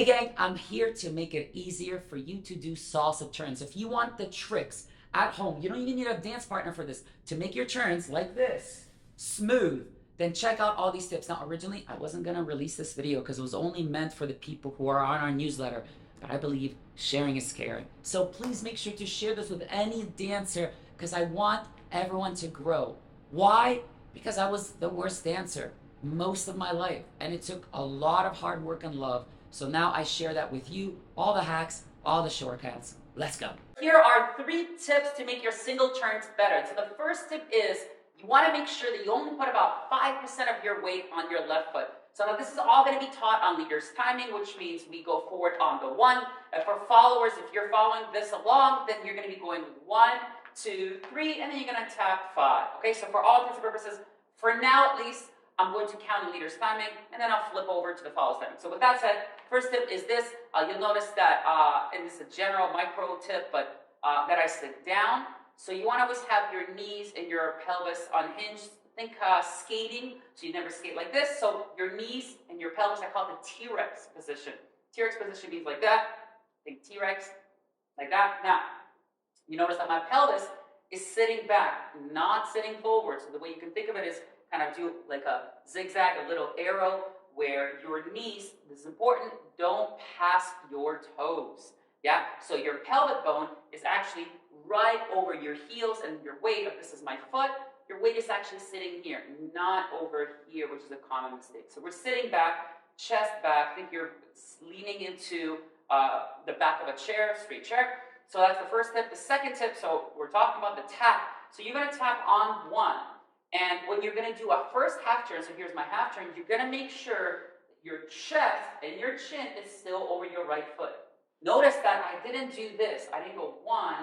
Hey gang, I'm here to make it easier for you to do salsa turns. If you want the tricks at home, you don't even need a dance partner for this, to make your turns like this, smooth, then check out all these tips. Now, originally, I wasn't gonna release this video because it was only meant for the people who are on our newsletter, but I believe sharing is caring. So please make sure to share this with any dancer because I want everyone to grow. Why? Because I was the worst dancer most of my life, and it took a lot of hard work and love. So now I share that with you, all the hacks, all the shortcuts. Let's go. Here are 3 tips to make your single turns better. So the first tip is you want to make sure that you only put about 5% of your weight on your left foot. So now this is all going to be taught on leader's timing, which means we go forward on the 1. And for followers, if you're following this along, then you're going to be going 1, 2, 3, and then you're going to tap 5. Okay, so for all intents and purposes, for now at least, I'm going to count the leader's timing, and then I'll flip over to the follower's timing. So with that said, first tip is this. You'll notice that, and this is a general micro tip, but that I sit down. So you want to always have your knees and your pelvis unhinged. Think skating, so you never skate like this. So your knees and your pelvis, I call it the T-Rex position. T-Rex position means like that. Think T-Rex, like that. Now, you notice that my pelvis is sitting back, not sitting forward. So the way you can think of it is kind of do like a zigzag, a little arrow, where your knees, this is important, don't pass your toes. Yeah, so your pelvic bone is actually right over your heels, and your weight, if this is my foot, your weight is actually sitting here, not over here, which is a common mistake. So we're sitting back, chest back. Think you're leaning into the back of a chair, straight chair. So that's the first tip. The second tip, so we're talking about the tap. So you're going to tap on 1. And when you're going to do a first half turn, so here's my half turn, you're going to make sure your chest and your chin is still over your right foot. Notice that I didn't do this. I didn't go 1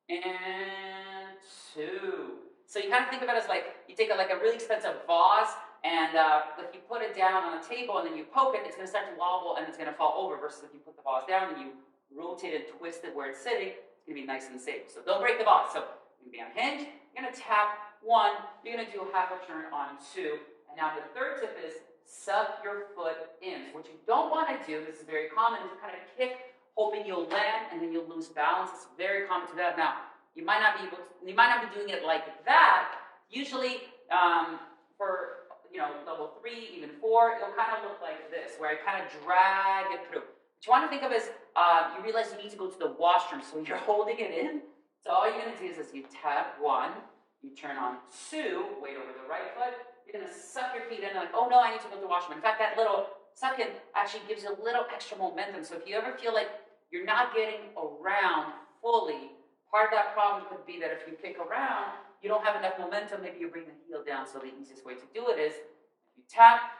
and 2. So you kind of think of it as like you take like a really expensive vase, and if you put it down on a table and then you poke it, it's going to start to wobble and it's going to fall over, versus if you put the vase down and you rotate and twist it where it's sitting, it's going to be nice and safe. So don't break the vase. So you're going to be unhinged, you're going to tap 1, you're going to do a half a turn on 2. And now the third tip is suck your foot in. So what you don't want to do, this is very common, is kind of kick, hoping you'll land, and then you'll lose balance. It's very common to do that. Now, you might not be doing it like that. Usually, for level 3, even 4, it'll kind of look like this, where I kind of drag it through. What you want to think of is, you realize you need to go to the washroom, so you're holding it in. So all you're going to do is you tap 1, you turn on 2, weight over the right foot, you're going to suck your feet in, like, oh no, I need to go to the washroom. In fact, that little suck-in actually gives you a little extra momentum. So if you ever feel like you're not getting around fully, part of that problem could be that if you kick around, you don't have enough momentum, maybe you bring the heel down. So the easiest way to do it is, you tap,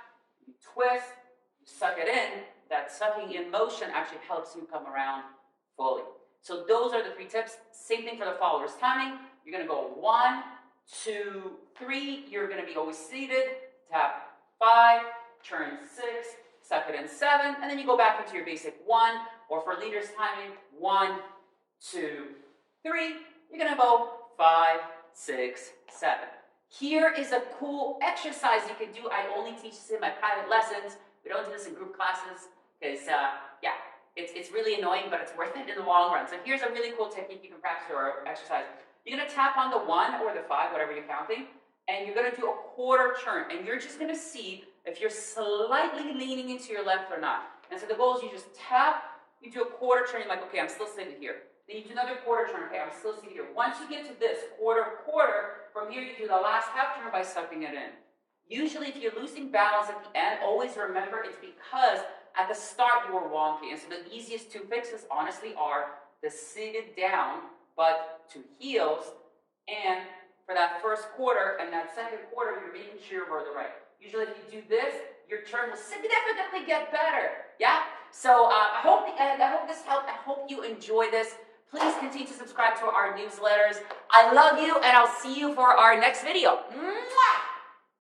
you twist, you suck it in. That sucking in motion actually helps you come around fully. So those are the 3 tips. Same thing for the follower's timing. You're going to go 1, 2, 3. You're going to be always seated. Tap 5, turn 6, suck it in 7, and then you go back into your basic 1. Or for leader's timing, 1, 2, 3. You're going to go 5, 6, 7. Here is a cool exercise you can do. I only teach this in my private lessons. We don't do this in group classes because, it's really annoying, but it's worth it in the long run. So here's a really cool technique you can practice or exercise. You're going to tap on the 1 or the 5, whatever you're counting, and you're going to do a quarter turn. And you're just going to see if you're slightly leaning into your left or not. And so the goal is you just tap, you do a quarter turn, you're like, okay, I'm still sitting here. Then you do another quarter turn, okay, I'm still sitting here. Once you get to this quarter, from here you do the last half turn by sucking it in. Usually if you're losing balance at the end, always remember it's because at the start you were wonky. And so the easiest 2 fixes, honestly, are the seated down, but to heels, and for that first quarter and that second quarter, you're making sure you're over the right. Usually if you do this, your turn will significantly get better. Yeah? So I hope this helped. I hope you enjoy this. Please continue to subscribe to our newsletters. I love you, and I'll see you for our next video. Mwah!